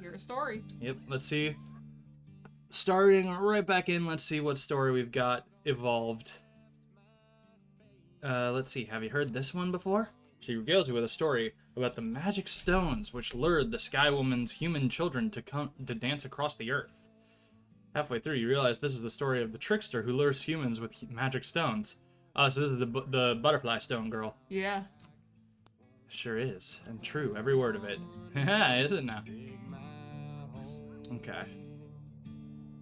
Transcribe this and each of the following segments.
Hear a story. Yep, let's see. Starting right back in, let's see what story we've got evolved. Let's see, have you heard this one before? She regales you with a story about the magic stones which lured the Sky Woman's human children to dance across the earth. Halfway through, you realize this is the story of the trickster who lures humans with magic stones. Oh, so this is the butterfly stone girl. Yeah. Sure is, and true, every word of it. Is it now? Okay.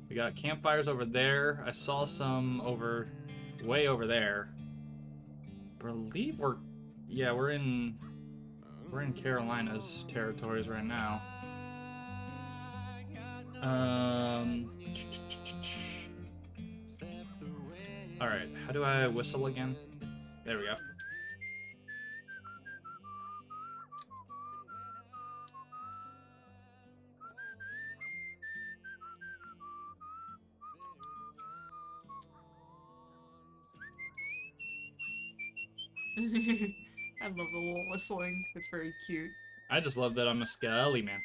We got campfires over there. I saw some way over there. I believe we're in Carolina's territories right now. All right, how do I whistle again? There we go. I love the little whistling. It's very cute. I just love that I'm a Scully man.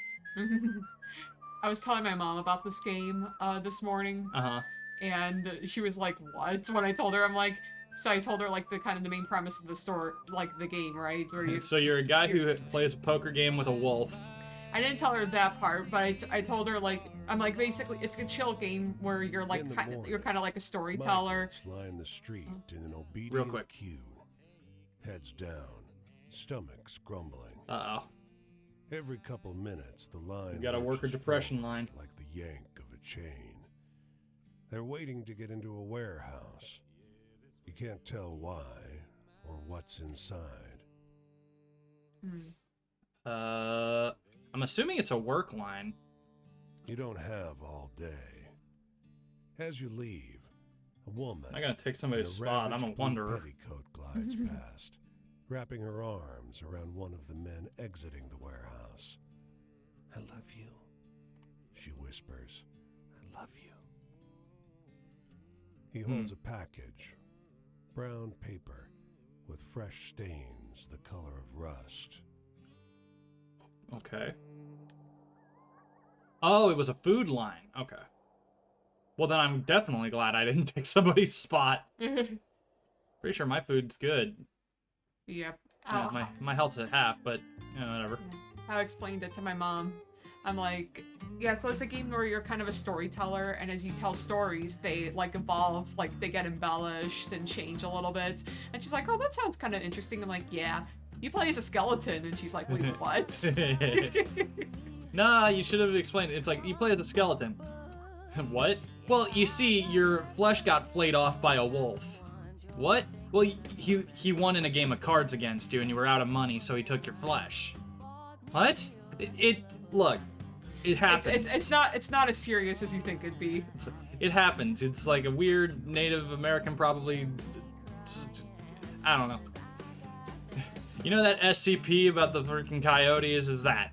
I was telling my mom about this game this morning. Uh-huh. And she was like, what? When I told her, I'm like, so I told her like the kind of the main premise of the story, like the game, right? Where So you're a guy who plays a poker game with a wolf. I didn't tell her that part, but I told her like, I'm like, basically it's a chill game where you're like, you're kind of like a storyteller. Line the street in an obedient Real quick. queue. Heads down, stomachs grumbling. Uh-oh. Every couple minutes, the line You got a worker lurches depression forward line. like the yank of a chain. They're waiting to get into a warehouse. You can't tell why or what's inside. I'm assuming it's a work line. You don't have all day. As you leave, a woman I'm gonna take somebody's in spot. I'm a ravaged blue wanderer. petticoat glides past, wrapping her arms around one of the men exiting the warehouse. I love you, she whispers. I love you. He holds a package, brown paper with fresh stains the color of rust. Okay. Oh, it was a food line. Okay. Well, then I'm definitely glad I didn't take somebody's spot. Pretty sure my food's good. Yep. Yeah, my health's at half, but you know, whatever. I explained it to my mom. I'm like, yeah, so it's a game where you're kind of a storyteller, and as you tell stories, they like evolve, like they get embellished and change a little bit. And she's like, oh, that sounds kind of interesting. I'm like, yeah. You play as a skeleton, and she's like, wait, what? Nah, you should have explained it. It's like, you play as a skeleton. What? Well, you see, your flesh got flayed off by a wolf. What? Well, he won in a game of cards against you, and you were out of money, so he took your flesh. What? Look, it happens. It's not as serious as you think it'd be. It happens. It's like a weird Native American, probably. I don't know. You know that SCP about the freaking coyotes is that.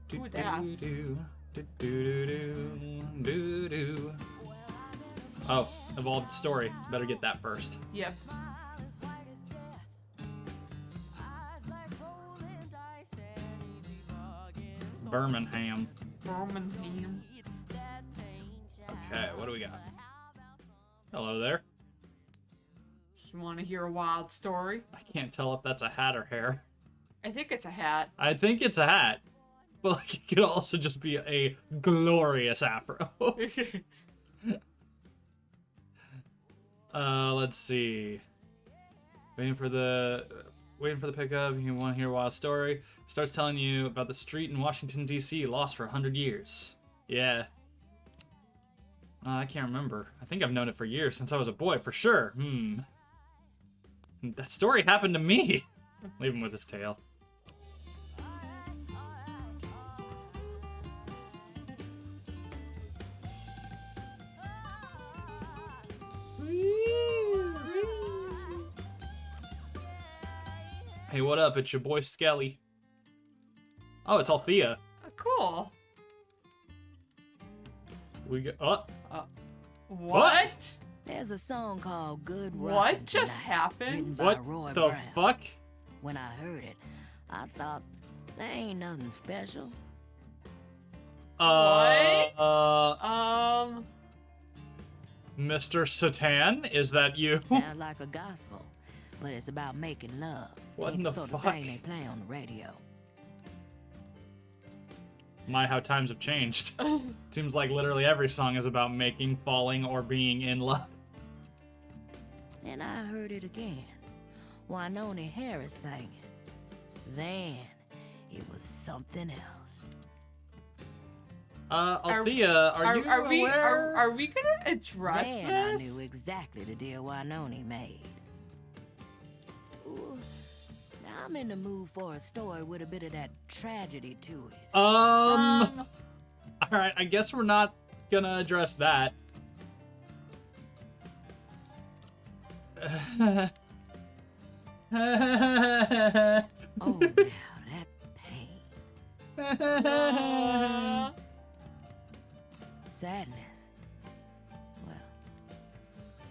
Who would that? Oh, evolved story. Better get that first. Yep. Birmingham. Birmingham. Okay, what do we got? Hello there. You want to hear a wild story? I can't tell if that's a hat or hair. I think it's a hat. I think it's a hat. But like, it could also just be a glorious afro. Let's see. Waiting for the pickup. You want to hear a wild story? Starts telling you about the street in Washington, D.C. lost for 100 years. Yeah. I can't remember. I think I've known it for years, since I was a boy, for sure. That story happened to me. Leave him with his tail. Hey, what up? It's your boy Skelly. Oh, it's Althea. Cool. We got. What? There's a song called Good What Rockin' just Tonight, happened? written by What Roy the Brown. fuck? When I heard it, I thought, there ain't nothing special. Mr. Satan, is that you? Sounds like a gospel, but it's about making love. What in Ain't the sort fuck? of thing they play on the radio. My, how times have changed. Seems like literally every song is about making, falling, or being in love. Then I heard it again. Wynoni Harris sang it. Then it was something else. Althea, are you aware? Are we gonna address Then I this? knew exactly the deal Wynoni made. Ooh, now I'm in the mood for a story with a bit of that tragedy to it. All right, I guess we're not gonna address that. Oh, now that pain. Sadness. Well,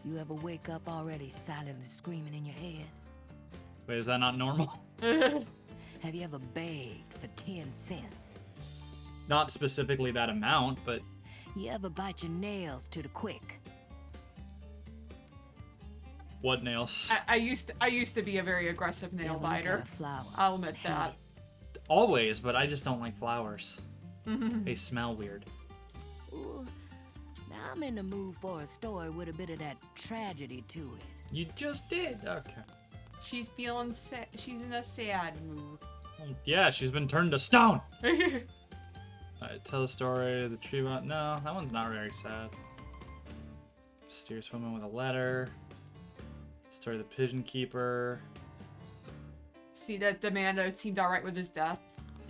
you ever wake up already silently screaming in your head? Wait, is that not normal? Have you ever begged for 10 cents? Not specifically that amount, but You ever bite your nails to the quick? what nails? I used to be a very aggressive You nail ever look at biter. a flower? I'll admit that. Always, but I just don't like flowers. They smell weird. Ooh, now I'm in the mood for a story with a bit of that tragedy to it. You just did. Okay. She's feeling sad. She's in a sad mood. Yeah, she's been turned to stone. Alright, tell the story of the tree about. No, that one's not very sad. Mysterious woman with a letter. Story of the pigeon keeper. See that the man seemed alright with his death.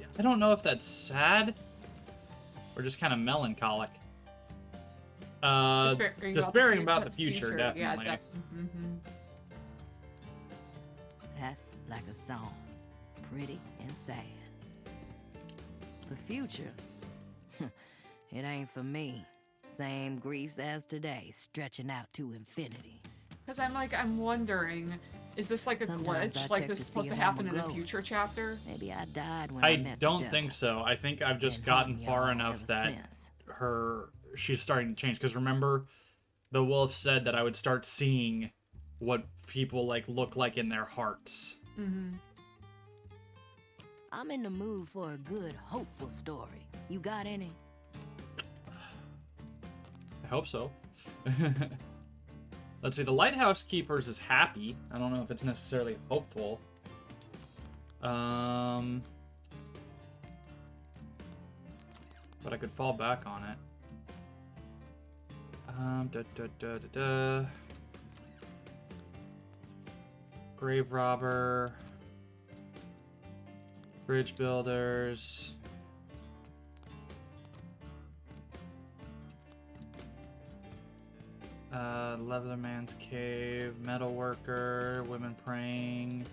Yeah, I don't know if that's sad or just kind of melancholic. Despairing about the future, definitely. Yeah, That's like a song. Pretty and sad. The future? It ain't for me. Same griefs as today, stretching out to infinity. Because I'm wondering, is this like a Sometimes I glitch? Like check this to is supposed see to if I'm happen a in a ghost. future chapter? Maybe I died when I I met don't the think devil. so. I think I've just Been gotten hunting far y'all enough ever that since. she's starting to change. Because remember, the wolf said that I would start seeing what people look like in their hearts. I'm in the mood for a good, hopeful story. You got any? I hope so. Let's see, the Lighthouse Keepers is happy. I don't know if it's necessarily hopeful. But I could fall back on it. Grave Robber. Bridge Builders. Leatherman's Cave, Metal Worker, Women Praying,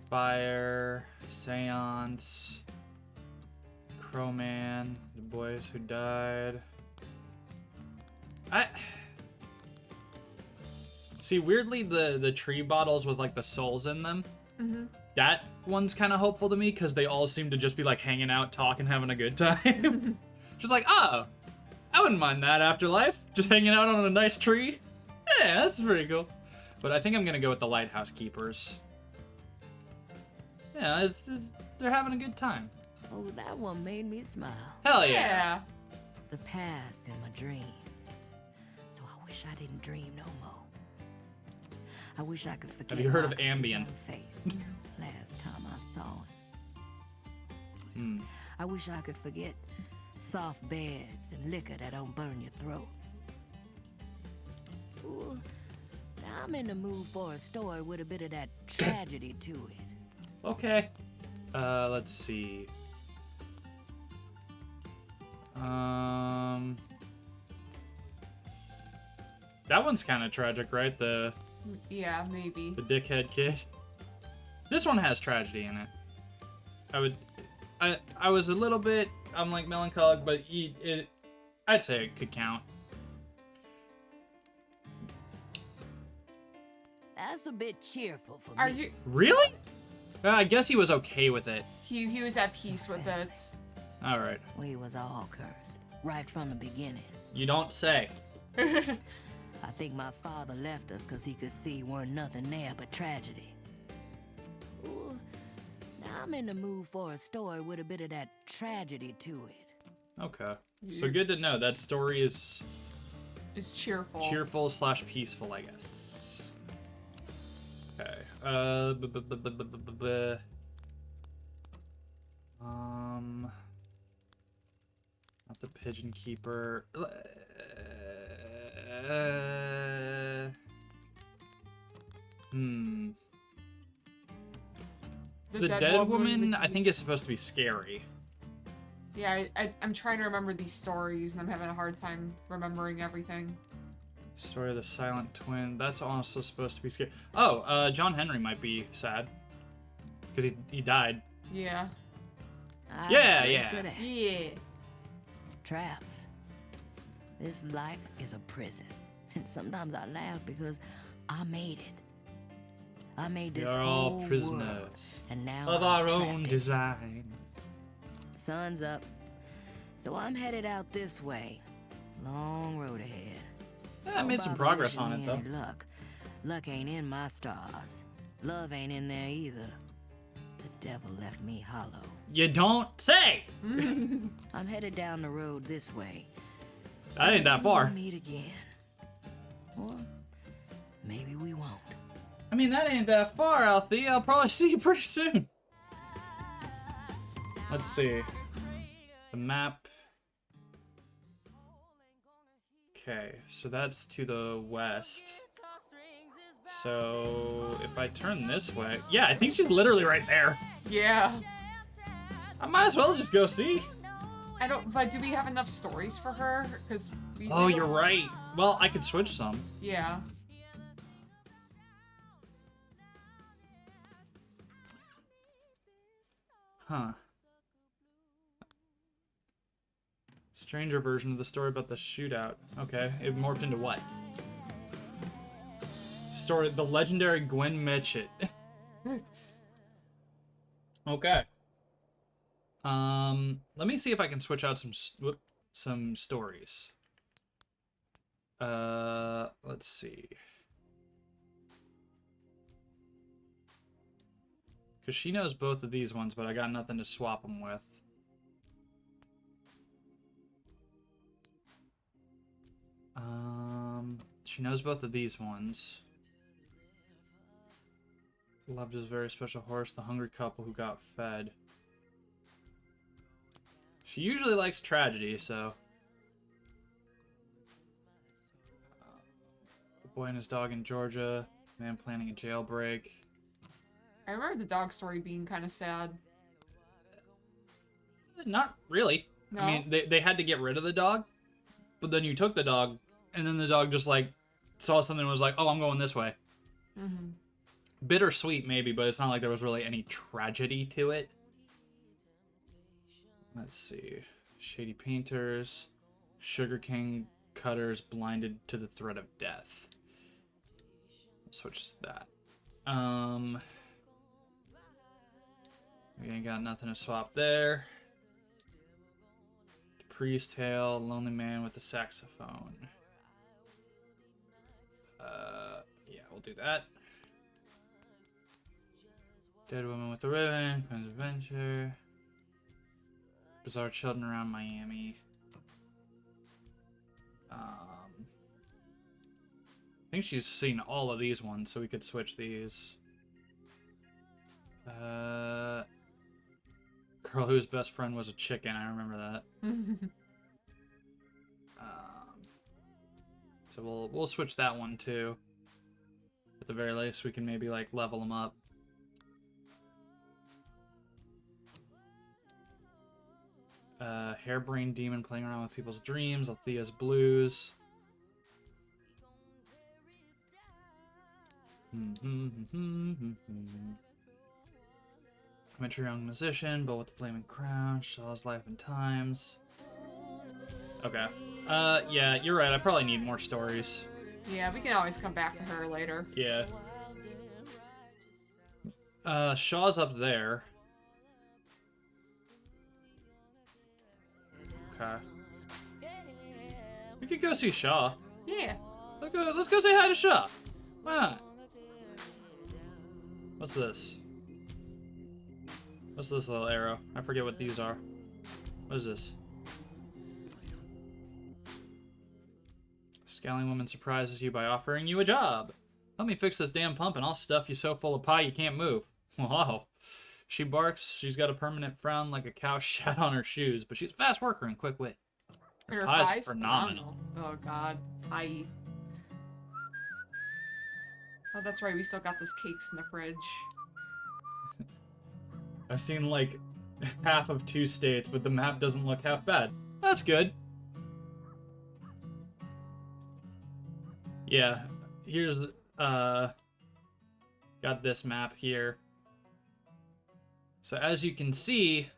Fire, Seance, Crowman, The Boys Who Died. See, weirdly, the tree bottles with the souls in them, that one's kind of hopeful to me because they all seem to just be hanging out, talking, having a good time. Just oh, I wouldn't mind that afterlife. Just hanging out on a nice tree. Yeah, that's pretty cool. But I think I'm gonna go with the Lighthouse Keepers. Yeah, they're having a good time. Oh, that one made me smile. Hell yeah. Yeah. The past in my dreams. So I wish I didn't dream no more. I wish I could forget. Have you heard of Marcus's Ambien? young face last time I saw him. Hmm. I wish I could forget soft beds and liquor that don't burn your throat. Ooh, now I'm in the mood for a story with a bit of that tragedy to it. Okay. Let's see. That one's kind of tragic, right? The Yeah, maybe. dickhead kid. This one has tragedy in it. I was a little bit, I'm melancholic, but I'd say it could count. That's a bit cheerful for me. Are you? Really? I guess he was okay with it. He was at peace with it. All right. We was all cursed, right from the beginning. You don't say. I think my father left us because he could see weren't nothing there but tragedy. Ooh, now I'm in the mood for a story with a bit of that tragedy to it. Okay. So good to know. That story is Cheerful. cheerful / peaceful, I guess. Okay. Not the pigeon keeper. The dead woman, I think, is supposed to be scary. Yeah, I'm trying to remember these stories, and I'm having a hard time remembering everything. Story of the Silent Twin. That's also supposed to be scary. Oh, John Henry might be sad. Because he died. Yeah. Yeah. Yeah. Traps. This life is a prison. And sometimes I laugh because I made it. I made this We're whole all prisoners world, and now of I'm our trapped own in it. design. Sun's up, so I'm headed out this way. Long road ahead. I made some progress on it, though. Luck ain't in my stars. Love ain't in there either. The devil left me hollow. You don't say! I'm headed down the road this way. That ain't that far. We'll meet again. Or maybe we won't. I mean, that ain't that far, Althea. I'll probably see you pretty soon. Let's see. The map. Okay, so that's to the west. So if I turn this way, yeah, I think she's literally right there. Yeah. I might as well just go see. But do we have enough stories for her? Because Oh, you're right. Well, I could switch some. Yeah. Huh. Stranger version of the story about the shootout. Okay, it morphed into what? Story, the legendary Gwen Mitchett. Okay. Let me see if I can switch out some stories. Let's see. Because she knows both of these ones, but I got nothing to swap them with. She knows both of these ones. Loved his very special horse, the hungry couple who got fed. She usually likes tragedy, so... The boy and his dog in Georgia, man planning a jailbreak. I remember the dog story being kind of sad. Not really. No? I mean, they had to get rid of the dog, but then you took the dog, and then the dog just, like, saw something and was like, oh, I'm going this way. Mm-hmm. Bittersweet, maybe, but it's not like there was really any tragedy to it. Let's see. Shady painters, sugarcane cutters blinded to the threat of death. Switch that. We ain't got nothing to swap there. Dupree's Tale, Lonely Man with the Saxophone. Yeah, we'll do that. Dead Woman with the Ribbon, Quinn's Adventure. Bizarre Children Around Miami. I think she's seen all of these ones, so we could switch these. Girl whose best friend was a chicken, I remember that. So we'll switch that one too. At the very least, we can maybe like level them up. Harebrained demon playing around with people's dreams. Althea's blues. Amateur young musician, but with the flaming crown. Shaw's life and times. Okay. Yeah, you're right. I probably need more stories. Yeah, we can always come back to her later. Yeah. Shaw's up there. Okay. We could go see Shaw. Yeah. Let's go say hi to Shaw. Why not? What's this? What's this little arrow? I forget what these are. What is this? Scowling woman surprises you by offering you a job. Let me fix this damn pump and I'll stuff you so full of pie you can't move. Wow. She barks. She's got a permanent frown like a cow shat on her shoes, but she's a fast worker and quick wit. Her pie's phenomenal. Oh god. Pie. Oh, that's right. We still got those cakes in the fridge. I've seen like half of 2 states, but the map doesn't look half bad. That's good. Yeah, here's got this map here. So as you can see,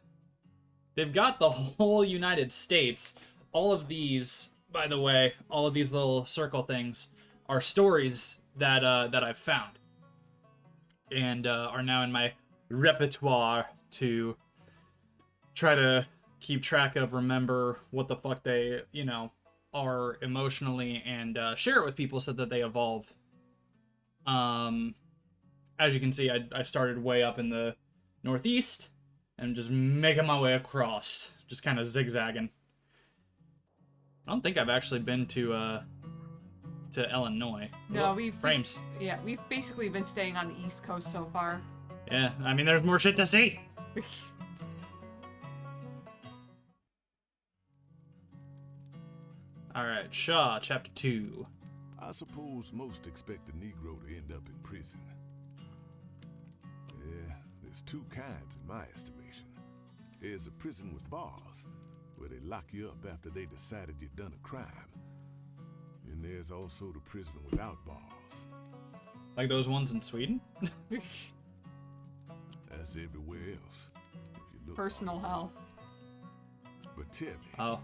they've got the whole United States. All of these, by the way, all of these little circle things are stories that I've found and are now in my repertoire to try to keep track of, remember what the fuck they, you know, are emotionally, and share it with people so that they evolve. As you can see, I started way up in the northeast and just making my way across, just kind of zigzagging. I don't think I've actually been to Illinois. No, Whoa, frames. We've basically been staying on the East Coast so far. Yeah, I mean, there's more shit to see. Alright, Shaw, Chapter 2. I suppose most expect a Negro to end up in prison. Yeah, there's 2 kinds in my estimation. There's a prison with bars, where they lock you up after they decided you've done a crime. And there's also the prison without bars. Like those ones in Sweden? That's everywhere else. If you look Personal hell. But tell me, Oh,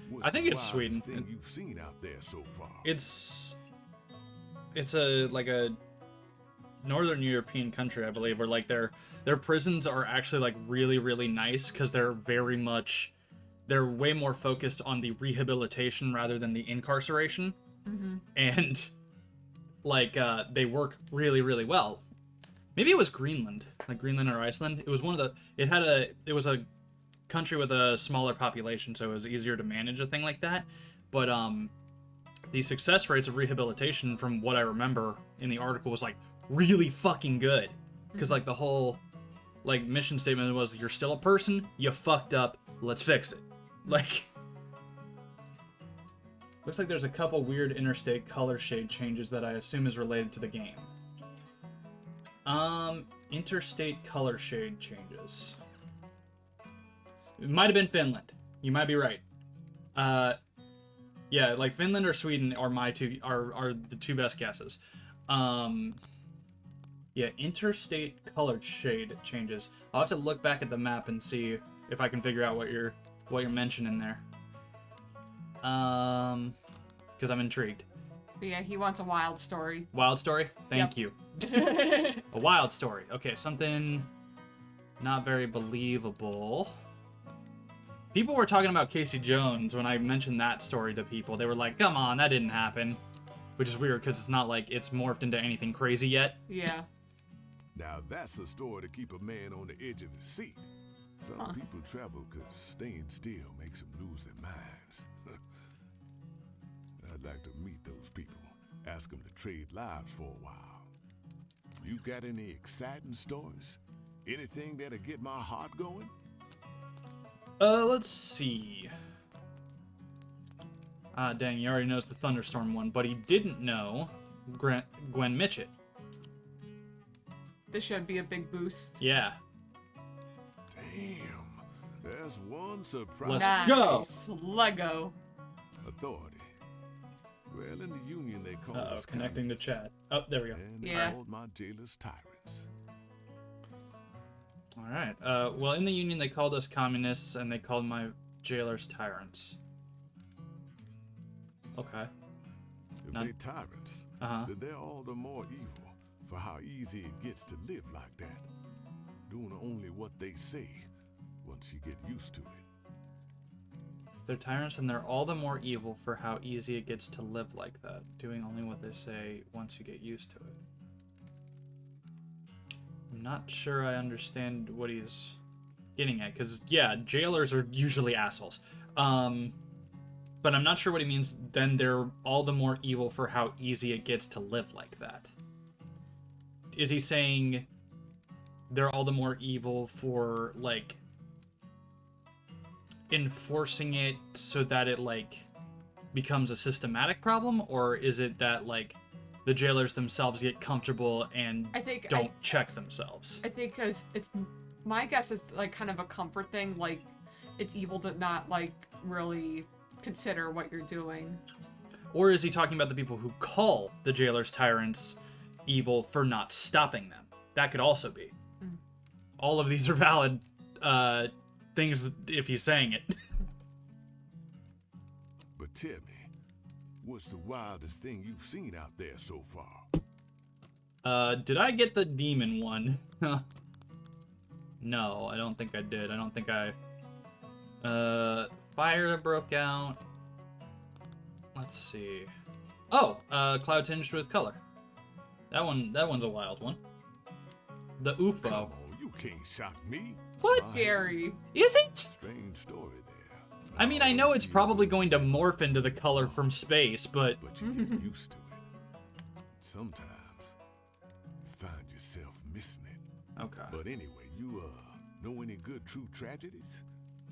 what's I think the it's Sweden. wildest thing you've seen out there so far? It's a northern European country, I believe, where like their prisons are actually like really, really nice because they're way more focused on the rehabilitation rather than the incarceration. Mm-hmm. And like they work really, really well. Maybe it was Greenland, like Greenland or Iceland. It was it was a country with a smaller population, so it was easier to manage a thing like that. But the success rates of rehabilitation, from what I remember in the article, was like really fucking good. Because like the whole like mission statement was, you're still a person, you fucked up, let's fix it. Like, looks like there's a couple weird interstate color shade changes that I assume is related to the game. Interstate color shade changes. It might have been Finland. You might be right. Yeah, like Finland or Sweden are are the 2 best guesses. Yeah, interstate color shade changes. I'll have to look back at the map and see if I can figure out what you're mentioning there. Because I'm intrigued. But yeah, he wants a wild story. Wild story? Thank you. A wild story. Okay, something not very believable. People were talking about Casey Jones when I mentioned that story to people. They were like, come on, that didn't happen. Which is weird, because it's not like it's morphed into anything crazy yet. Yeah. Now that's a story to keep a man on the edge of his seat. Some people travel because staying still makes them lose their minds. I'd like to meet those people. Ask them to trade lives for a while. You got any exciting stories? Anything that'll get my heart going? Let's see. Dang, he already knows the Thunderstorm one, but he didn't know Gwen Mitchett. This should be a big boost. Yeah. Damn, there's one surprise. Let's go. Nice. Lego. Authority. Well, in the Union they call us connecting to communists, chat. Oh, there we go. and Yeah. I called my jailers tyrants. All right. Well, in the Union they called us communists, and they called my jailers tyrants. Okay. If None. they tyrants, Uh-huh. then they're all the more evil for how easy it gets to live like that. doing only what they say once you get used to it. They're tyrants and they're all the more evil for how easy it gets to live like that, doing only what they say once you get used to it. I'm not sure I understand what he's getting at, because, yeah, jailers are usually assholes. But I'm not sure what he means, then they're all the more evil for how easy it gets to live like that. Is he saying they're all the more evil for, like, enforcing it so that it, like, becomes a systematic problem? Or is it that, like, the jailers themselves get comfortable and don't check themselves? I think because it's... My guess is, like, kind of a comfort thing. Like, it's evil to not, like, really consider what you're doing. Or is he talking about the people who call the jailers tyrants evil for not stopping them? That could also be. Mm. All of these are valid things if he's saying it. But tell me, what's the wildest thing you've seen out there so far? Did I get the demon one? No, I don't think I did. I don't think I... fire that broke out. Let's see. Oh, cloud tinged with color. That one's a wild one. The UFO. Come on, you can't shock me. What? Scary. Is it? Strange story there. I mean, I know it's probably going to morph into the color from space, but you get used to it. Sometimes you find yourself missing it. Okay. But anyway, you know any good true tragedies?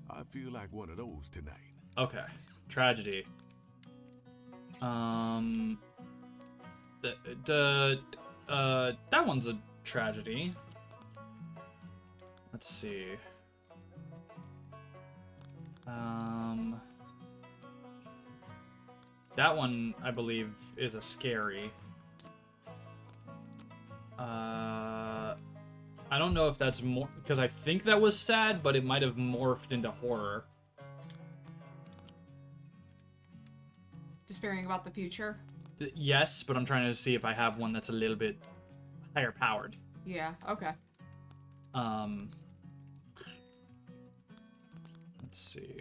I feel like one of those tonight. Okay. Tragedy. That one's a tragedy. Let's see. That one, I believe, is a scary. I don't know if that's more, because I think that was sad, but it might have morphed into horror. Despairing about the future? Yes, but I'm trying to see if I have one that's a little bit higher powered. Yeah, okay. Let's see.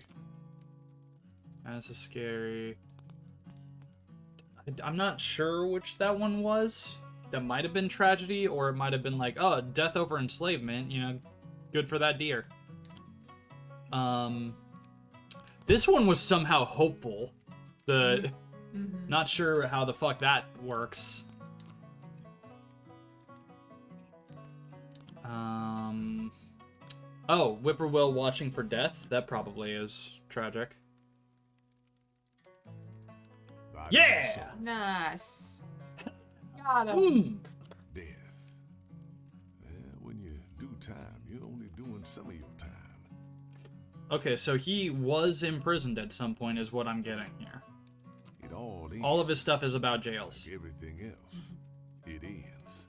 That's a scary... I'm not sure which that one was. That might have been tragedy, or it might have been like, oh, death over enslavement, you know, good for that deer. This one was somehow hopeful. Not sure how the fuck that works. Oh, Whippoorwill watching for death? That probably is tragic. Yeah! Nice. Got him. Death. Well, when you do time, you're only doing some of your time. Okay, so he was imprisoned at some point is what I'm getting here. It all ends. All of his stuff is about jails. Like everything else, it ends.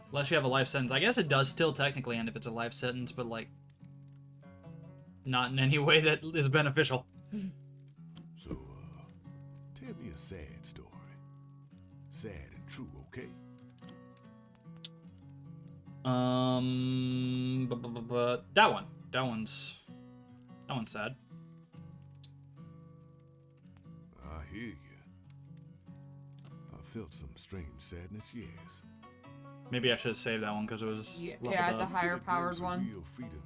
Unless you have a life sentence. I guess it does still technically end if it's a life sentence, but, like, not in any way that is beneficial. So, tell me a sad story. Sad and true, okay? That one. That one's sad. I hear you. I felt some strange sadness, yes. Maybe I should have saved that one because it was yeah, the higher powered one. Real freedom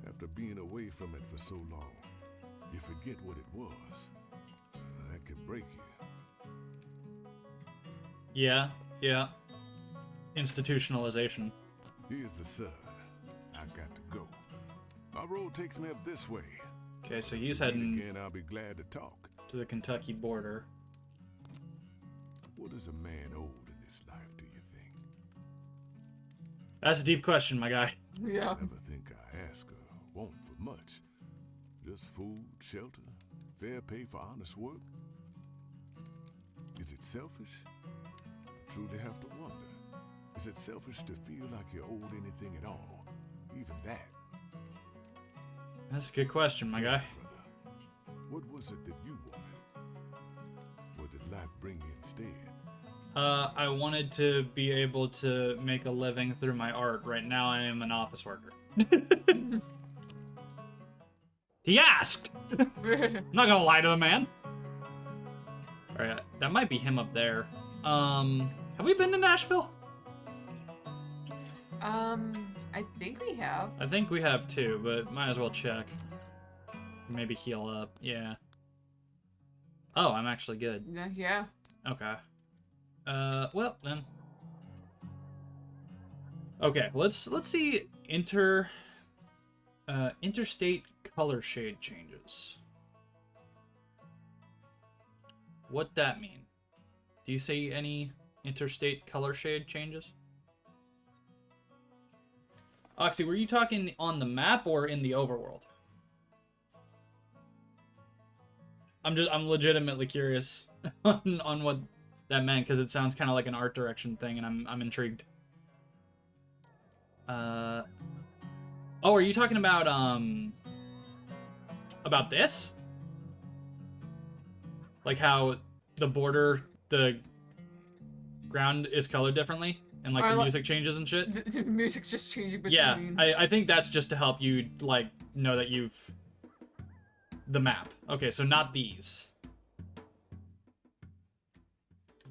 after being away from it for so long. You forget what it was. That can break you. Yeah. Institutionalization. Here's the sun. I got to go. My road takes me up this way. Okay, so he's heading again, I'll be glad to talk. To the Kentucky border. What is a man owed in this life, do you think? That's a deep question, my guy. Yeah. I never think I ask or want for much. Just food, shelter, fair pay for honest work. Is it selfish? I truly have to wonder. Is it selfish to feel like you're owed anything at all? Even that? That's a good question, my guy. Brother, what was it that you wanted? What did life bring you instead? I wanted to be able to make a living through my art. Right now, I am an office worker. He asked! I'm not gonna lie to the man. Alright, that might be him up there. Have we been to Nashville? I think we have. I think we have too, but might as well check. Maybe heal up, yeah. Oh, I'm actually good. Yeah. Okay. Well then. Okay, let's see interstate color shade changes. What that mean? Do you see any interstate color shade changes? Oxy, were you talking on the map or in the overworld? I'm legitimately curious on what that meant, because it sounds kind of like an art direction thing, and I'm intrigued. Oh, are you talking about this? Like how the border, the ground is colored differently, and like the music changes and shit? The music's just changing between. Yeah, I think that's just to help you, like, know that you've... The map. Okay, so not these.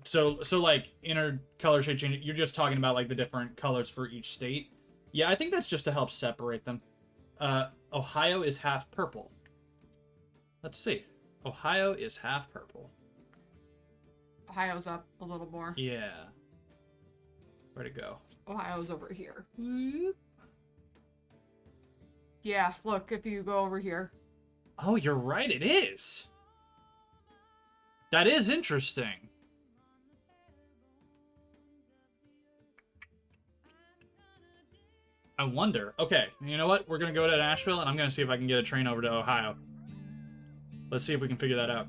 So like, inner color shade change, you're just talking about, like, the different colors for each state? Yeah, I think that's just to help separate them. Ohio is half purple. Let's see. Ohio is half purple. Ohio's up a little more. Yeah. Where'd it go? Ohio's over here. Yeah, look, if you go over here. Oh, you're right, it is. That is interesting. I wonder. Okay, you know what? We're gonna go to Nashville, and I'm gonna see if I can get a train over to Ohio. Let's see if we can figure that out.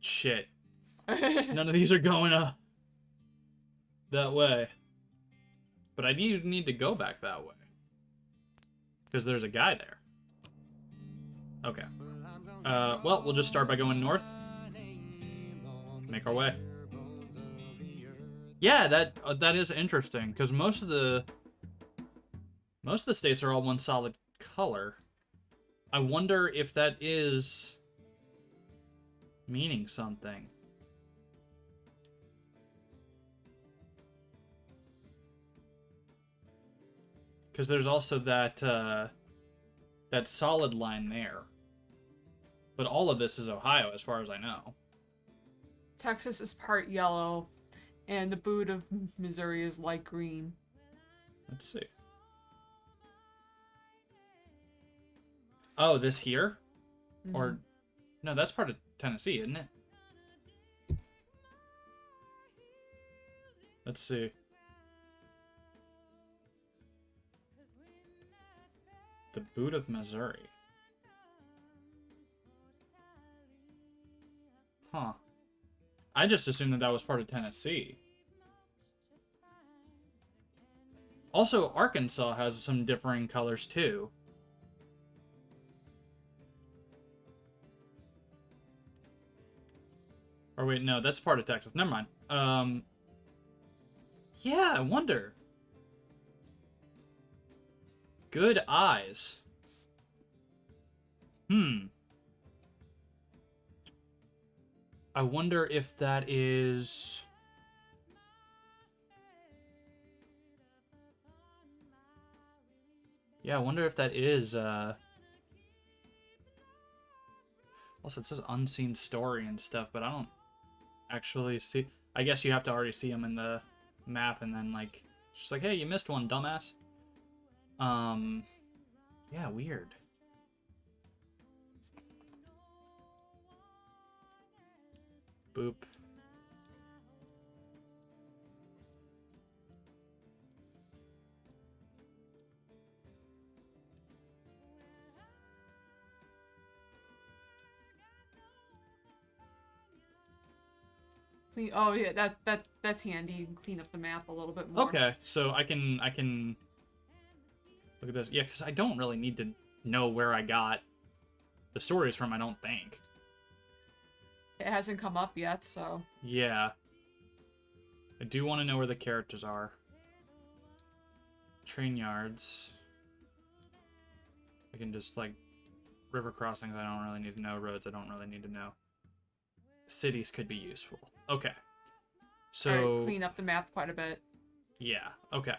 Shit. None of these are going that way. But I need to go back that way. Because there's a guy there. Okay. Well, we'll just start by going north. Make our way. Yeah, that is interesting, because most of the states are all one solid color. I wonder if that is meaning something. Because there's also that solid line there. But all of this is Ohio, as far as I know. Texas is part yellow, and the boot of Missouri is light green. Let's see. Oh, this here? Mm-hmm. Or... No, that's part of Tennessee, isn't it? Let's see. The boot of Missouri. Huh. I just assumed that was part of Tennessee. Also, Arkansas has some differing colors, too. Or wait, no, that's part of Texas. Never mind. Yeah, I wonder. Good eyes. I wonder if that is... Yeah, I wonder if that is, Also, it says unseen story and stuff, but I don't actually see... I guess you have to already see them in the map, and then, like... It's just like, hey, you missed one, dumbass. Yeah, weird. Boop. See, oh yeah, that's handy. You can clean up the map a little bit more. Okay, so I can look at this. Yeah, because I don't really need to know where I got the stories from, I don't think. It hasn't come up yet, so. Yeah. I do want to know where the characters are. Train yards. I can just, like, river crossings I don't really need to know. Roads I don't really need to know. Cities could be useful. Okay. So... Alright, clean up the map quite a bit. Yeah, okay.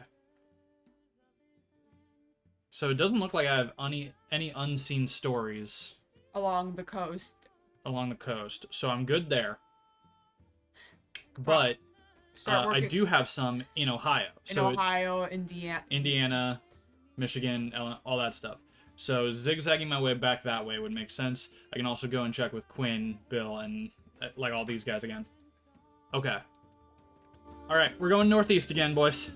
So it doesn't look like I have any unseen stories Along the coast. along the coast. So I'm good there. But Start I working do have some in Ohio. in Ohio, Indiana. Indiana, Michigan, all that stuff. So zigzagging my way back that way would make sense. I can also go and check with Quinn, Bill, and like all these guys again. Okay. All right, we're going northeast again, boys.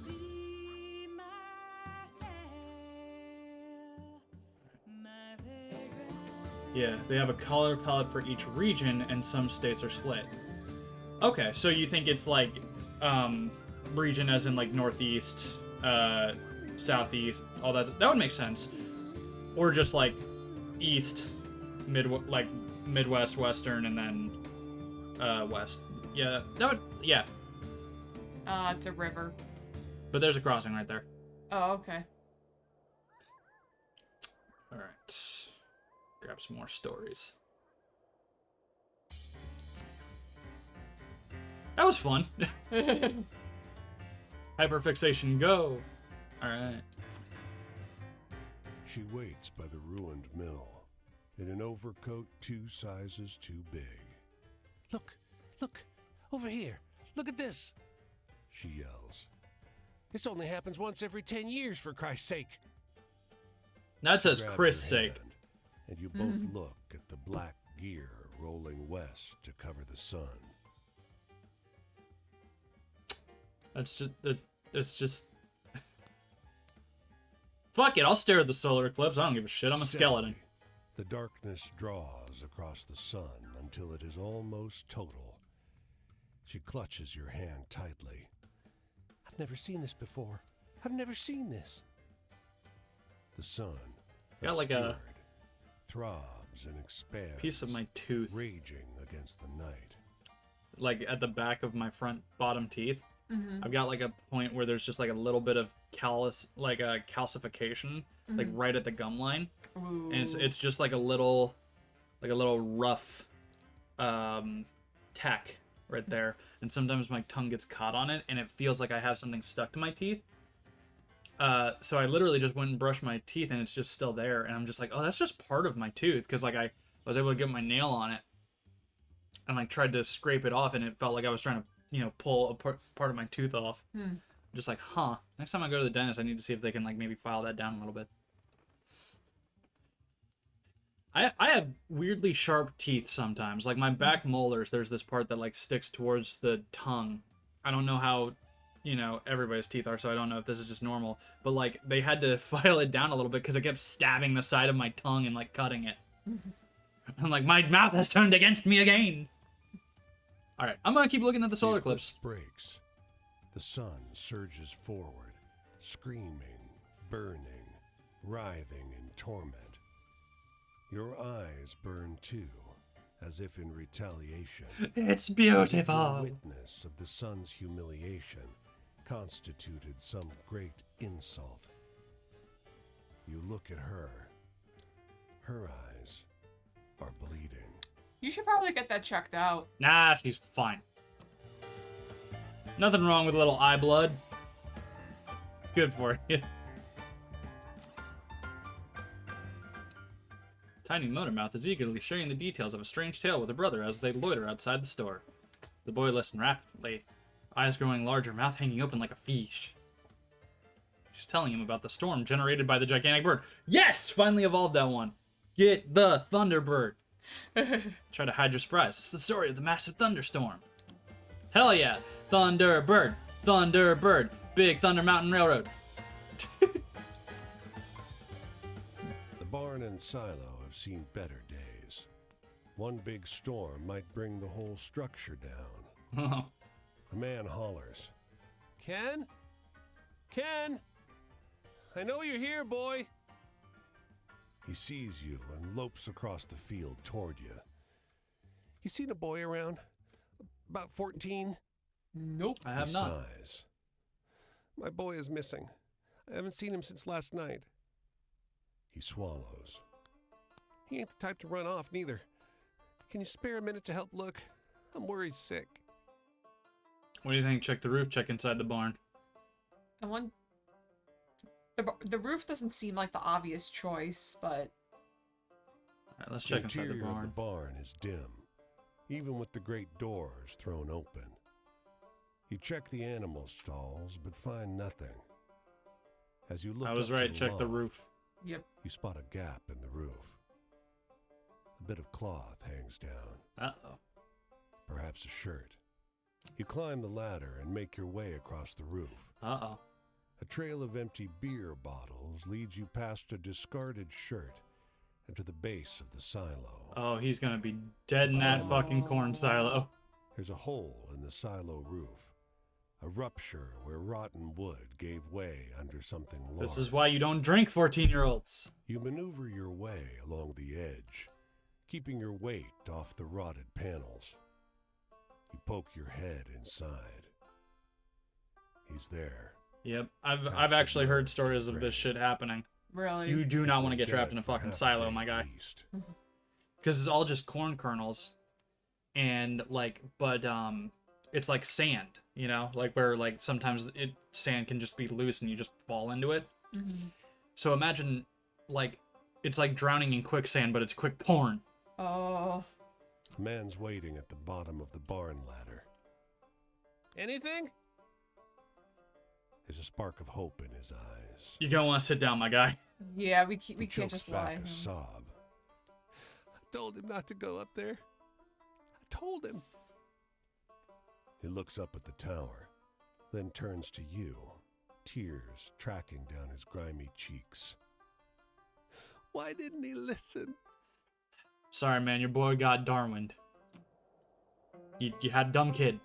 Yeah, they have a color palette for each region, and some states are split. Okay, so you think it's like region as in like northeast, southeast, all that. That would make sense. Or just like east, Midwest, Western, and then west. Yeah, that would. Yeah, It's a river. but there's a crossing right there. Oh, okay. All right. Grab some more stories. That was fun. Hyperfixation, go. All right. She waits by the ruined mill, in an overcoat 2 sizes too big. Look, over here. Look at this. She yells. This only happens once every 10 years, for Christ's sake. That says Grabs Chris' her sake. hand, and you both look at the black gear rolling west to cover the sun. It's just. Fuck it, I'll stare at the solar eclipse. I don't give a shit. I'm a skeleton. Steadily, the darkness draws across the sun until it is almost total. She clutches your hand tightly. I've never seen this before. I've never seen this. The sun, Got like a obscured, throbs and expands, piece of my tooth, raging against the night. like at the back of my front bottom teeth. I've got like a point where there's just like a little bit of calcification, like right at the gum line. Ooh. And it's just like a little rough tack right there, and sometimes my tongue gets caught on it and it feels like I have something stuck to my teeth. So I literally just went and brushed my teeth and it's just still there, and I'm just like, oh, that's just part of my tooth, because like I was able to get my nail on it and like tried to scrape it off, and it felt like I was trying to pull a part of my tooth off. Just like, huh, next time I go to the dentist I need to see if they can like maybe file that down a little bit. I have weirdly sharp teeth sometimes. Like my back molars, there's this part that like sticks towards the tongue. I don't know how, everybody's teeth are, so I don't know if this is just normal. But like they had to file it down a little bit because it kept stabbing the side of my tongue and like cutting it. I'm like, my mouth has turned against me again. All right, I'm gonna keep looking at the solar eclipse. Breaks. The sun surges forward, screaming, burning, writhing in torment. Your eyes burn too, as if in retaliation. It's The beautiful. witness of the sun's humiliation constituted some great insult. You look at her. Her eyes are bleeding. You should probably get that checked out. Nah, she's fine. Nothing wrong with a little eye blood. It's good for you. Tiny Motormouth is eagerly sharing the details of a strange tale with her brother as they loiter outside the store. The boy listened rapidly, eyes growing larger, mouth hanging open like a fish. She's telling him about the storm generated by the gigantic bird. Yes! Finally evolved that one. Get the Thunderbird. Try to hide your surprise. It's the story of the massive thunderstorm. Hell yeah! Thunderbird! Thunderbird! Big Thunder Mountain Railroad. The barn and silo have seen better days. One big storm might bring the whole structure down. A man hollers. Ken? Ken? I know you're here, boy. He sees you and lopes across the field toward you. You seen a boy around? About 14? Nope. I have He not. sighs. My boy is missing. I haven't seen him since last night. He swallows. He ain't the type to run off, neither. Can you spare a minute to help look? I'm worried sick. What do you think? Check the roof, check inside the barn. I want... The roof doesn't seem like the obvious choice, but... Alright, let's The check inside the interior of the barn. barn is dim, even with the great doors thrown open. You check the animal stalls, but find nothing. As you look I was up to right, check the loft, roof. Yep. you spot a gap in the roof. A bit of cloth hangs down, Uh-oh. perhaps a shirt. You climb the ladder and make your way across the roof. Uh-oh. A trail of empty beer bottles leads you past a discarded shirt and to the base of the silo. Oh, he's gonna be dead in that fucking corn silo. There's a hole in the silo roof, a rupture where rotten wood gave way under something large. This is why you don't drink, 14-year-olds. You maneuver your way along the edge, keeping your weight off the rotted panels. You poke your head inside. He's there. Yep, I've actually heard stories of this shit happening. Really? You do not want to get Dead trapped in a for fucking half a silo, day my at guy. least. Because it's all just corn kernels. And, like, but, it's like sand, you know? Like, where, like, sometimes sand can just be loose and you just fall into it. Mm-hmm. So imagine, like, it's like drowning in quicksand, but it's quick corn. Oh. A man's waiting at the bottom of the barn ladder. Anything? There's a spark of hope in his eyes. You're gonna want to sit down, my guy. Yeah, we He can't chokes just back lie. a sob. I told him not to go up there. I told him. He looks up at the tower, then turns to you, tears tracking down his grimy cheeks. Why didn't he listen? Sorry, man, your boy got Darwined. You had a dumb kid.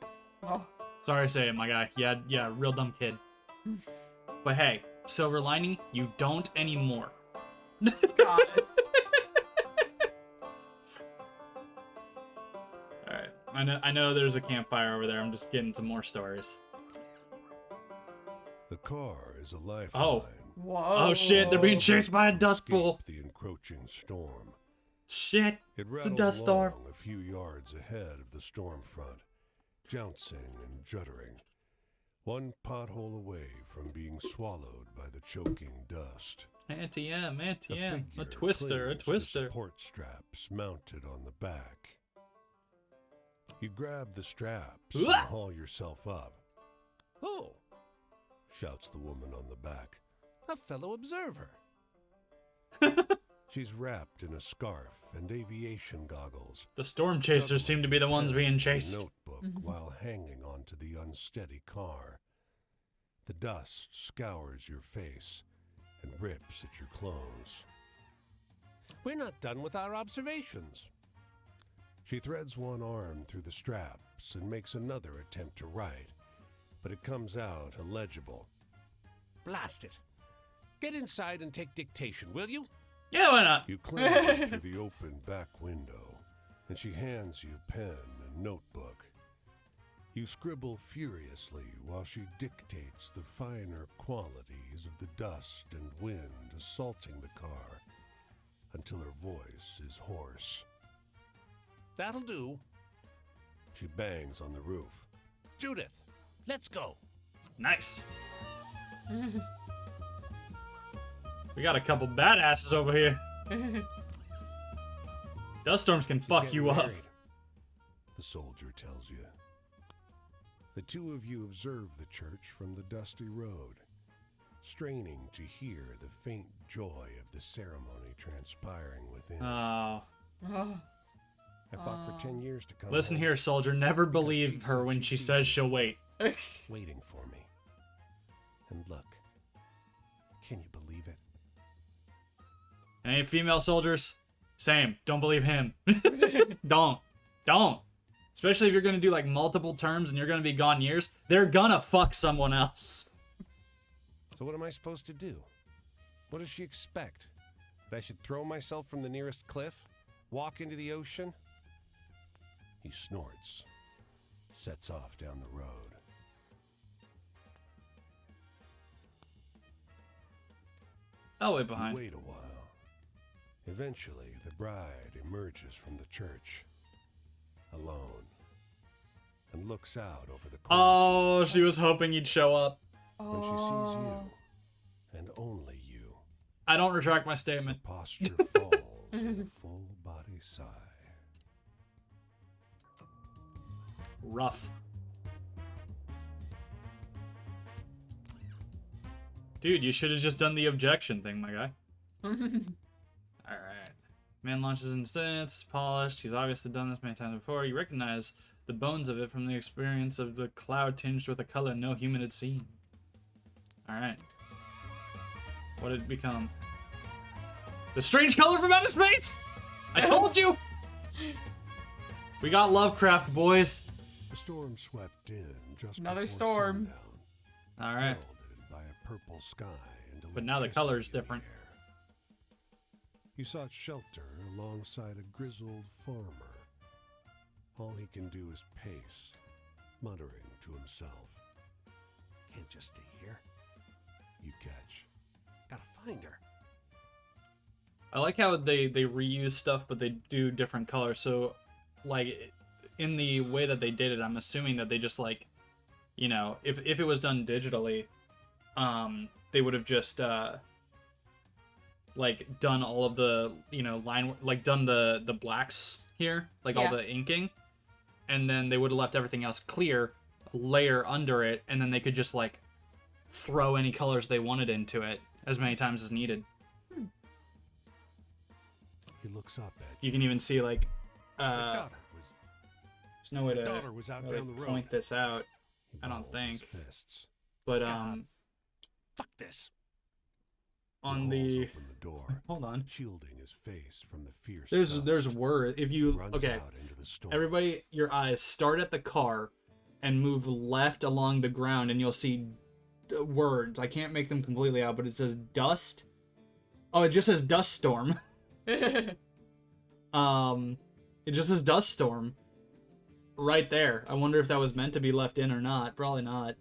Oh. Sorry to say it, my guy. Yeah, real dumb kid. But hey, silver lining, you don't anymore. Scott. Alright. I know there's a campfire over there. I'm just getting some more stories. The car is a lifeline. Oh. Whoa. Oh shit, they're being chased by a To dust bowl. escape the encroaching storm. Shit. It It's a rattles dust storm. along a few yards ahead of the storm front, jouncing and juddering, one pothole away from being swallowed by the choking dust. Anti-M, A a figure twister, a clings to twister. support straps mounted on the back. You grab the straps and Uah! haul yourself up. Oh, shouts the woman on the back. A fellow observer. She's wrapped in a scarf and aviation goggles. The storm chasers seem to be the ones being A chased. notebook while hanging onto the unsteady car. The dust scours your face and rips at your clothes. We're not done with our observations. She threads one arm through the straps and makes another attempt to write, but it comes out illegible. Blast it. Get inside and take dictation, will you? Yeah, why not? You clamber through the open back window, and she hands you pen and notebook. You scribble furiously while she dictates the finer qualities of the dust and wind assaulting the car until her voice is hoarse. That'll do. She bangs on the roof. Judith, let's go. Nice. We got a couple badasses over here. Dust storms can fuck Get you up. married, the soldier tells you. The two of you observe the church from the dusty road, straining to hear the faint joy of the ceremony transpiring within. Oh. Oh. I fought for 10 years to come Listen home, here, soldier. Never because believe she her said when she'd she be says there, she'll wait. waiting for me. And look, can you believe it? Any female soldiers? Same. Don't believe him. Don't. Especially if you're gonna do like multiple terms and you're gonna be gone years, they're gonna fuck someone else. So what am I supposed to do? What does she expect? That I should throw myself from the nearest cliff? Walk into the ocean? He snorts, sets off down the road. I'll wait You behind. wait a while. Eventually, the bride emerges from the church, alone, and looks out over the cornfield. Oh, she was hoping you'd show up. When she sees you, and only you, I don't retract my her statement. posture falls in a full body sigh. Rough. Dude, you should have just done the objection thing, my guy. Alright. Man launches instance, polished. He's obviously done this many times before. You recognize the bones of it from the experience of the cloud tinged with a color no human had seen. Alright. What did it become? The strange color from outer space! I told you! We got Lovecraft, boys. The storm swept in just Another before storm. sundown, Alright. heralded by a purple sky and But now the color's electricity in different. the air. He sought shelter alongside a grizzled farmer. All he can do is pace, muttering to himself. Can't just stay here. You catch. Gotta find her. I like how they reuse stuff, but they do different colors. So, like, in the way that they did it, I'm assuming that they just, like, you know, if it was done digitally, they would have just, like, done all of the, you know, like, done the blacks here, like, all Yeah. the inking, and then they would have left everything else clear, a layer under it, and then they could just, like, throw any colors they wanted into it as many times as needed. He looks up at You can even see, like, My daughter was, there's no way my to daughter was out really down the road. point this out, He I don't balls his think. fists. but Fuck this. on He hauls the open the door, hold on, shielding his face from the fierce there's dust. word. If He you runs okay, out into the storm. everybody, your eyes start at the car and move left along the ground, and you'll see words. I can't make them completely out, but it says dust. Oh, it just says dust storm. It just says dust storm right there. I wonder if that was meant to be left in or not. Probably not.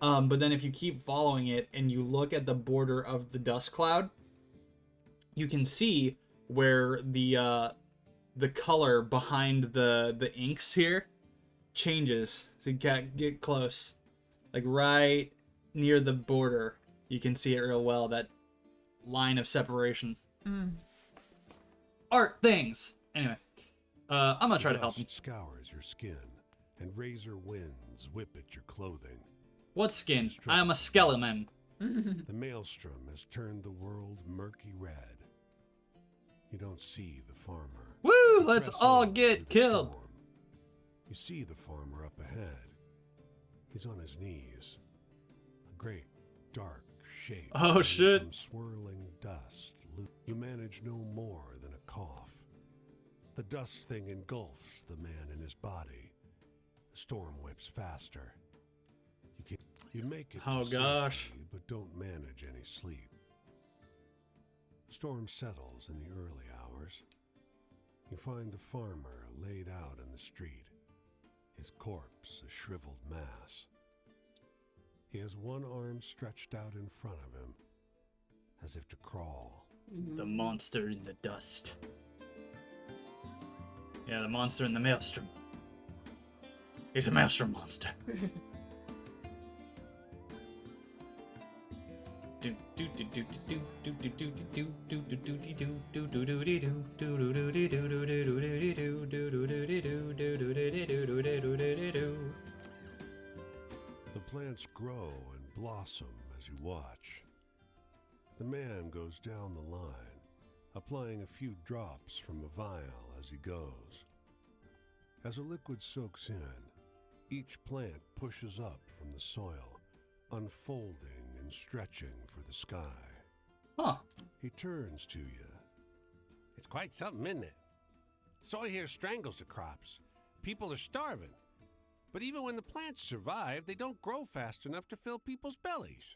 But then if you keep following it and you look at the border of the dust cloud, you can see where the color behind the inks here changes. So you get close, like right near the border. You can see it real well. That line of separation. Art things. Anyway, I'm gonna try to help him. Dust scours your skin, and razor winds whip at your clothing. What skin? I am a skeleton. The maelstrom has turned the world murky red. You don't see the farmer. Woo! You Let's press all on through get the killed. storm. You see the farmer up ahead. He's on his knees. A great, dark shape. Oh, coming shit. From swirling dust. You manage no more than a cough. The dust thing engulfs the man in his body. The storm whips faster. You make it Oh, to gosh. safety, but don't manage any sleep. The storm settles in the early hours. You find the farmer laid out in the street, his corpse a shriveled mass. He has one arm stretched out in front of him, as if to crawl. The monster in the dust. Yeah, the monster in the maelstrom. He's a maelstrom monster. The plants grow and blossom as you watch. The man goes down the line, applying a few drops from a vial as he goes. As the liquid soaks in, each plant pushes up from the soil, unfolding and stretching for the sky. Huh. He turns to you. It's quite something, isn't it? Soy here strangles the crops. People are starving. But even when the plants survive, they don't grow fast enough to fill people's bellies.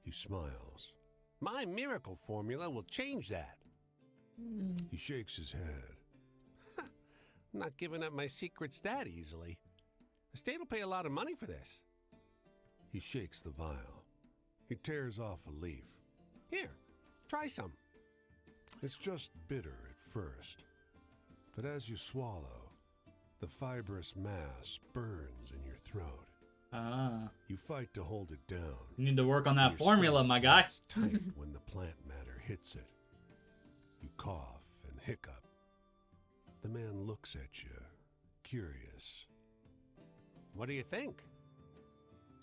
He smiles. My miracle formula will change that. He shakes his head. I'm not giving up my secrets that easily. The state will pay a lot of money for this. He shakes the vial. He tears off a leaf. Here, try some. It's just bitter at first. But as you swallow, the fibrous mass burns in your throat. Ah. You fight to hold it down. You need to work on that Your formula, stomach my guy. gets tight when the plant matter hits it. You cough and hiccup. The man looks at you, curious. What do you think?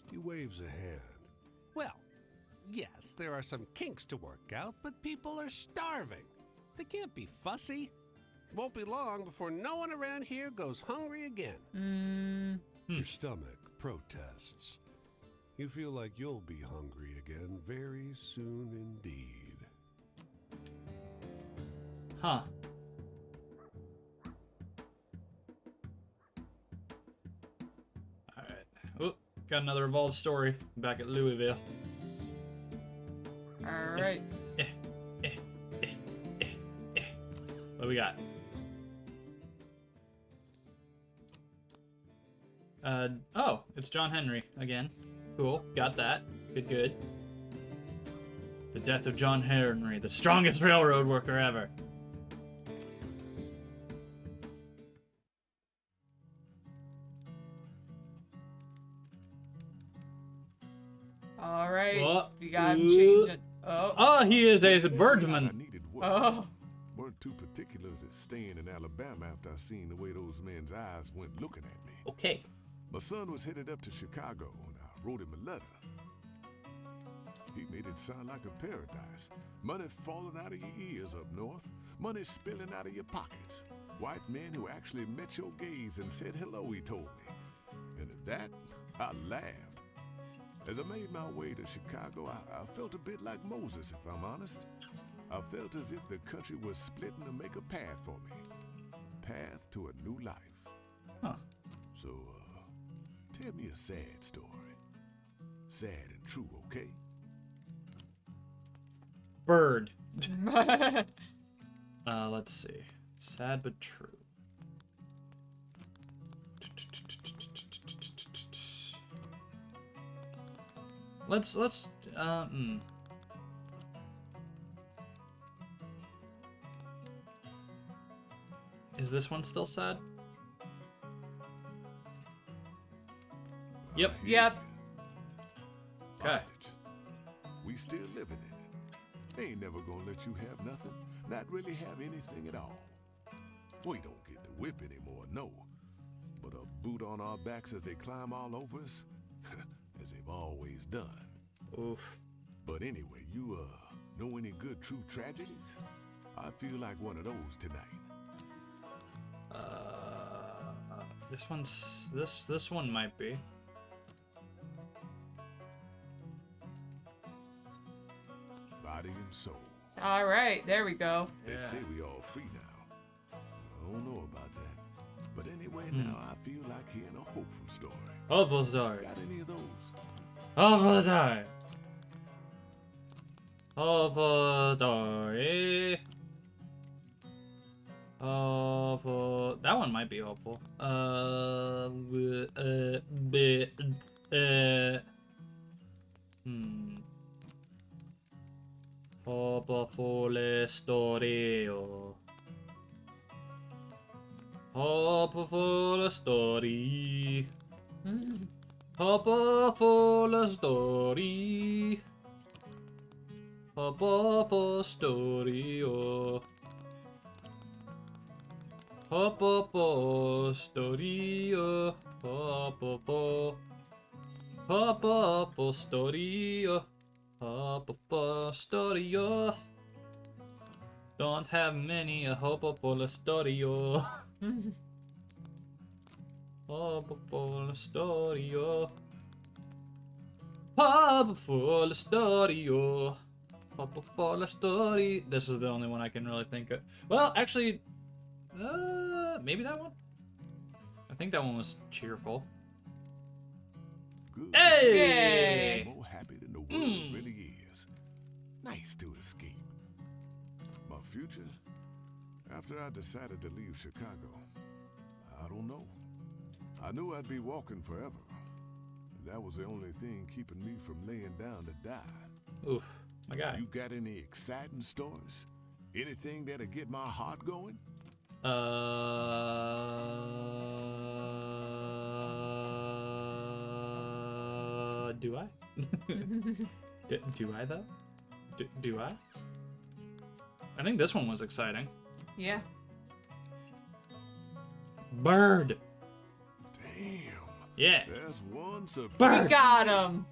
He waves a hand. Well, yes, there are some kinks to work out, but people are starving. They can't be fussy. Won't be long before no one around here goes hungry again. Your stomach protests. You feel like you'll be hungry again very soon indeed. Huh. Alright. Oh, got another evolved story back at Louisville. All right. What we got? Oh, it's John Henry again. Cool, got that. Good. The death of John Henry, the strongest railroad worker ever. All right. Oh. You gotta change it. Oh. Oh, he is a I birdman. needed work. Oh. Weren't too particular to staying in Alabama after I seen the way those men's eyes went looking at me. Okay. My son was headed up to Chicago, and I wrote him a letter. He made it sound like a paradise. Money falling out of your ears up north. Money spilling out of your pockets. White men who actually met your gaze and said hello, he told me. And at that, I laughed. As I made my way to Chicago, I felt a bit like Moses, if I'm honest. I felt as if the country was splitting to make a path for me. Path to a new life. Huh. So, tell me a sad story. Sad and true, okay? Bird. Let's see. Sad but true. Let's Is this one still sad? Yep. Yep. Okay. Bondage. We still living in it. They ain't never gonna let you have nothing, not really have anything at all. We don't get the whip anymore, no. But a boot on our backs as they climb all over us, as they've always done. Oof. But anyway, you know any good true tragedies? I feel like one of those tonight. This one might be. Body and soul. All right. There we go. They Yeah. say we all free now. I don't know about that. But anyway, now I feel like hearing a hopeful story. Hopeful story. Got any of those? Hopeful story. Hopeful story. Hopeful. That one might be hopeful. Hopeful story. Hopeful story. Hopeful story. Hopeful story. Hopeful story. Hopeful story. Hopeful story. Don't have many a hopeful story. Hopeful story. Hopeful story. Hopeful story. This is the only one I can really think of. Well, actually, maybe that one? I think that one was cheerful. Good. Hey! More happy than the world really is. Nice to escape. My future? After I decided to leave Chicago, I don't know. I knew I'd be walking forever. That was the only thing keeping me from laying down to die. Oof, my guy. You got any exciting stories? Anything that'll get my heart going? Do I? Do I though? Do I? I think this one was exciting. Yeah. Bird. Damn. Yeah. There's one surprise. Bird. We got him.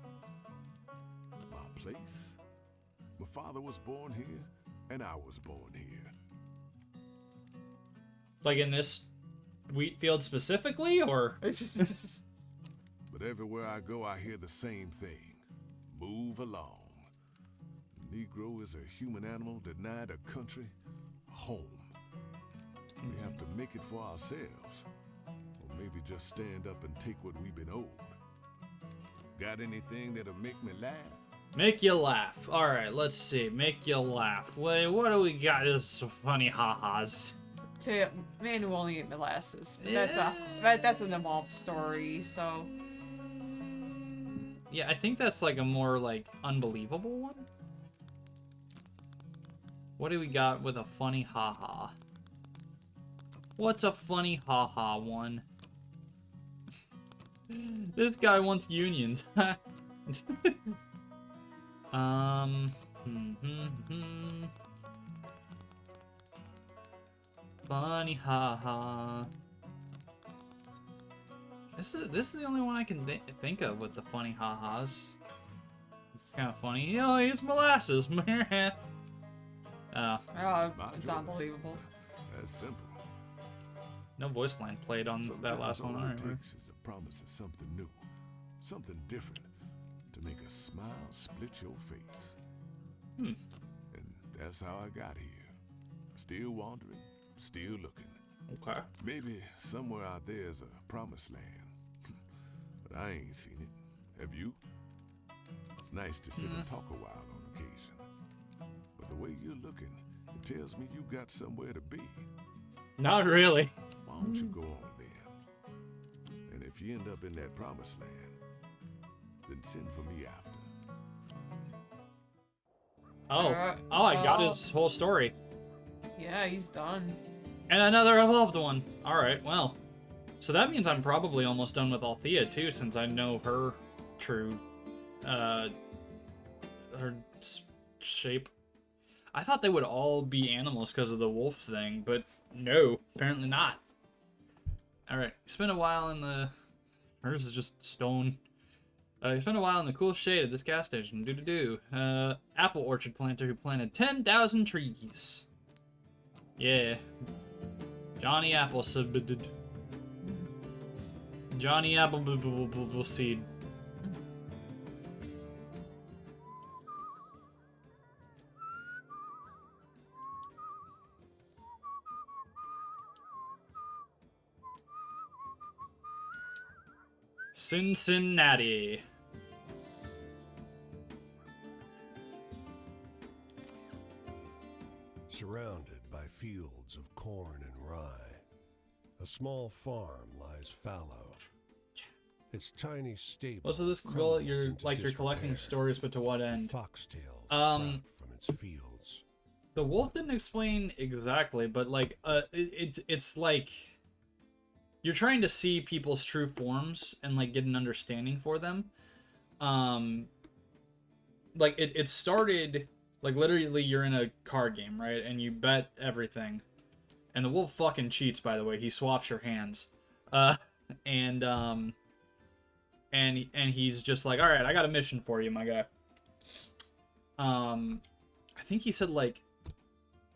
My place. My father was born here, and I was born here. Like in this wheat field specifically, or? But everywhere I go, I hear the same thing. Move along. Negro is a human animal denied a country, a home. We have to make it for ourselves. Or maybe just stand up and take what we've been owed. Got anything that'll make me laugh? Make you laugh. All right, let's see. Make you laugh. Wait, what do we got? This funny ha-has. To man who only ate molasses. But that's an evolved story, so. Yeah, I think that's like a more like unbelievable one. What do we got with a funny ha-ha? What's a funny ha-ha one? This guy wants unions. Funny ha-ha. This is the only one I can think of with the funny ha-has. It's kind of funny. You know, it's molasses. Oh, it's unbelievable. That's simple. No voice line played on that last one. All All it right. takes is the promise of something new, something different, to make a smile split your face. And that's how I got here. Still wandering, still looking. Okay. Maybe somewhere out there's a promised land. But I ain't seen it. Have you? It's nice to sit and talk a while on occasion. But the way you're looking, it tells me you got somewhere to be. Not really. Why don't you go on then? And if you end up in that promised land, then send for me after. I got his whole story. Yeah, he's done. And another evolved one. Alright, well. So that means I'm probably almost done with Althea too, since I know her true, her shape. I thought they would all be animals because of the wolf thing, but no, apparently not. Alright, you spend a while in the... Hers is just stone. You spend a while in the cool shade of this gas station. Apple orchard planter who planted 10,000 trees. Yeah. Johnny Apple submitted. Johnny Apple seed. Cincinnati. Surrounded by fields of corn and rye, a small farm lies fallow. Its tiny stable. Well, so this crumbles you're into like you're collecting disrepair. stories, but to what end? Foxtails sprout from its fields. The wolf didn't explain exactly, but like it's like you're trying to see people's true forms and like get an understanding for them. Like it started like literally you're in a card game, right? And you bet everything. And the wolf fucking cheats, by the way. He swaps your hands. And he's just like, all right, I got a mission for you, my guy. I think he said like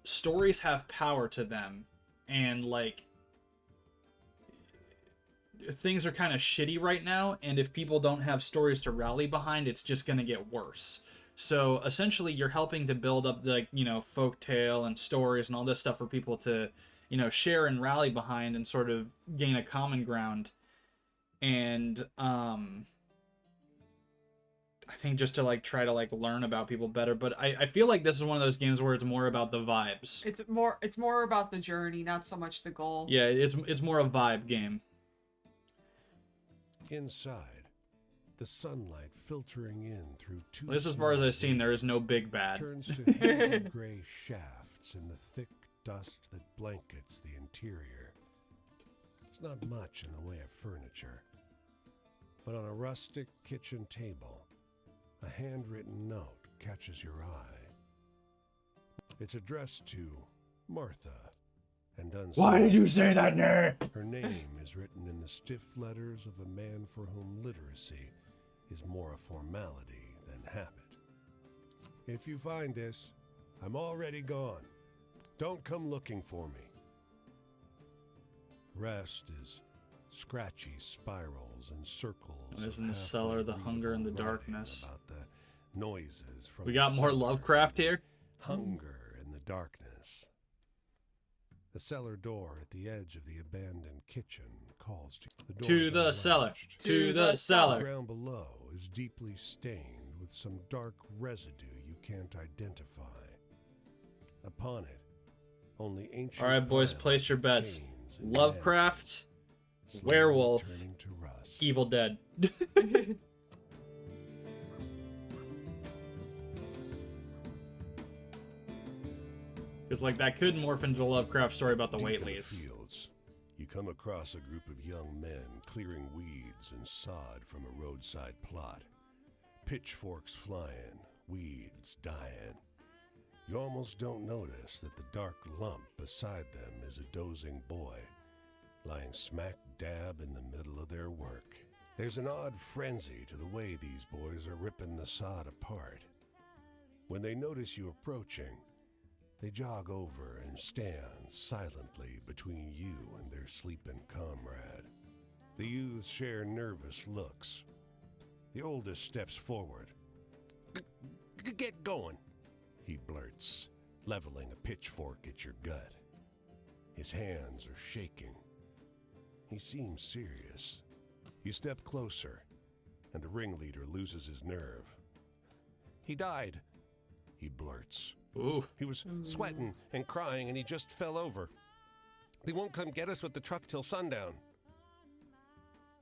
stories have power to them, and like things are kind of shitty right now, and if people don't have stories to rally behind, it's just gonna get worse. So essentially you're helping to build up the, you know, folktale and stories and all this stuff for people to, you know, share and rally behind and sort of gain a common ground. And I think just to like try to like learn about people better. But I feel like this is one of those games where it's more about the vibes. It's more about the journey, not so much the goal. Yeah, it's more a vibe game. Inside, the sunlight filtering in through two. At least as far as I've seen, there is no big bad. Turns to hazy gray shafts in the thick dust that blankets the interior. There's not much in the way of furniture, but on a rustic kitchen table, a handwritten note catches your eye. It's addressed to Martha, and unsigned. Why did you say that name? Her name is written in the stiff letters of a man for whom literacy is more a formality than habit. If you find this, I'm already gone. Don't come looking for me. Rest is scratchy spirals and circles. There's in the of cellar, the halfway hunger and the readable writing darkness. About the noises from We the got more cellar. Lovecraft here. Hunger in the darkness. The cellar door at the edge of the abandoned kitchen calls to you. The To doors the are cellar. latched. To the The cellar. ground below is deeply stained with some dark residue you can't identify. Upon it, only ancient. All right, boys, piles place your of bets. chains and Lovecraft, handles slowly werewolf, turning to rust. Evil Dead. Because like that could morph into a Lovecraft story about the Deep in the Whateleys. fields, you come across a group of young men clearing weeds and sod from a roadside plot. Pitchforks flying, weeds dying. You almost don't notice that the dark lump beside them is a dozing boy, lying smack dab in the middle of their work. There's an odd frenzy to the way these boys are ripping the sod apart. When they notice you approaching, they jog over and stand silently between you and their sleeping comrade. The youths share nervous looks. The oldest steps forward. Get going, he blurts, leveling a pitchfork at your gut. His hands are shaking. He seems serious. You step closer, and the ringleader loses his nerve. He died, he blurts. Ooh. He was sweating and crying, and he just fell over. They won't come get us with the truck till sundown.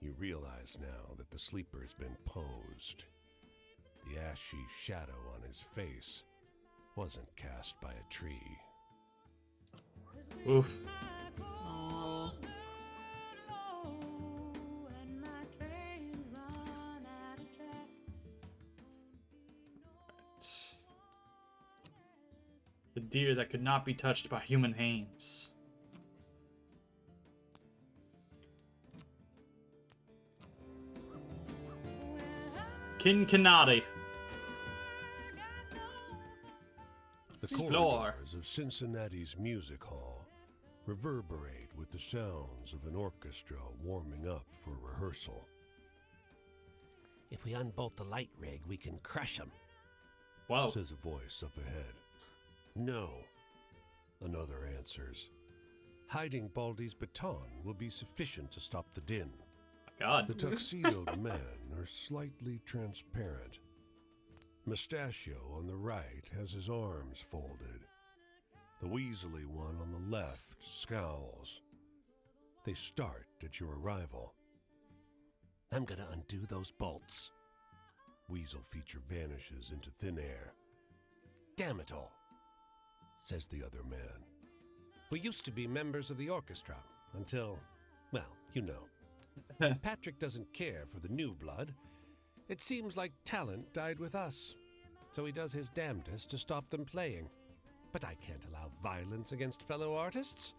You realize now that the sleeper's been posed. The ashy shadow on his face wasn't cast by a tree. Oof. Oh. The deer that could not be touched by human hands. Kinkinati. The Explore. corridors of Cincinnati's music hall reverberate with the sounds of an orchestra warming up for rehearsal. If we unbolt the light rig, we can crush them. Whoa. Says a voice up ahead. No, another answers. Hiding Baldy's baton will be sufficient to stop the din. God. The tuxedoed men are slightly transparent. Mustachio on the right has his arms folded. The weaselly one on the left scowls. They start at your arrival. I'm gonna undo those bolts. Weasel feature vanishes into thin air. Damn it all, Says the other man. we used to be members of the orchestra until, well, you know. Patrick doesn't care for the new blood. It seems like talent died with us, so he does his damnedest to stop them playing. But I can't allow violence against fellow artists.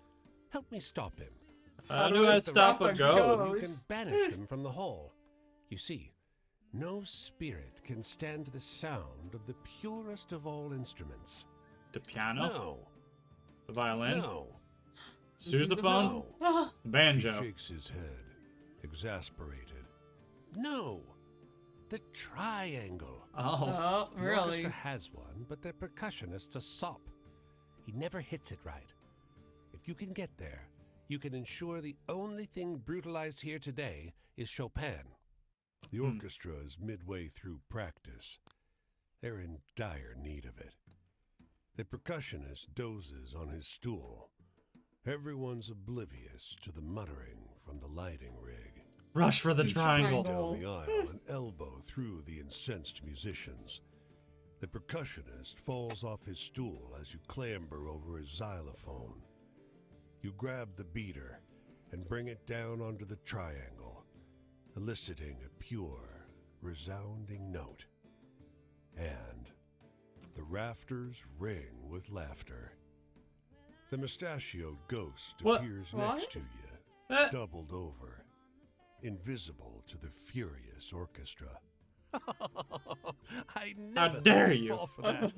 Help me stop him. How do I stop a ghost? You can banish them from the hall. You see, no spirit can stand the sound of the purest of all instruments. The piano? No, The violin? no, Sousaphone? no, He Banjo? shakes his head, exasperated. no. The triangle. Oh. Oh, The really? orchestra has one, but their percussionist's a sop. He never hits it right. If you can get there, you can ensure the only thing brutalized here today is Chopin. The orchestra is midway through practice. They're in dire need of it. The percussionist dozes on his stool. Everyone's oblivious to the muttering from the lighting rig. Rush for the You triangle. sprint down the aisle and elbow through the incensed musicians. The percussionist falls off his stool as you clamber over his xylophone. You grab the beater and bring it down onto the triangle, eliciting a pure, resounding note. And the rafters ring with laughter. The mustachioed ghost What? appears What? next to you, Eh. doubled over, invisible to the furious orchestra. I never dare thought I'd you. fall for that.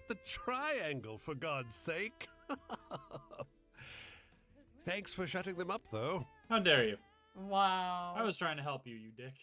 The triangle, for God's sake. Thanks for shutting them up, though. How dare you? Wow. I was trying to help you, you dick.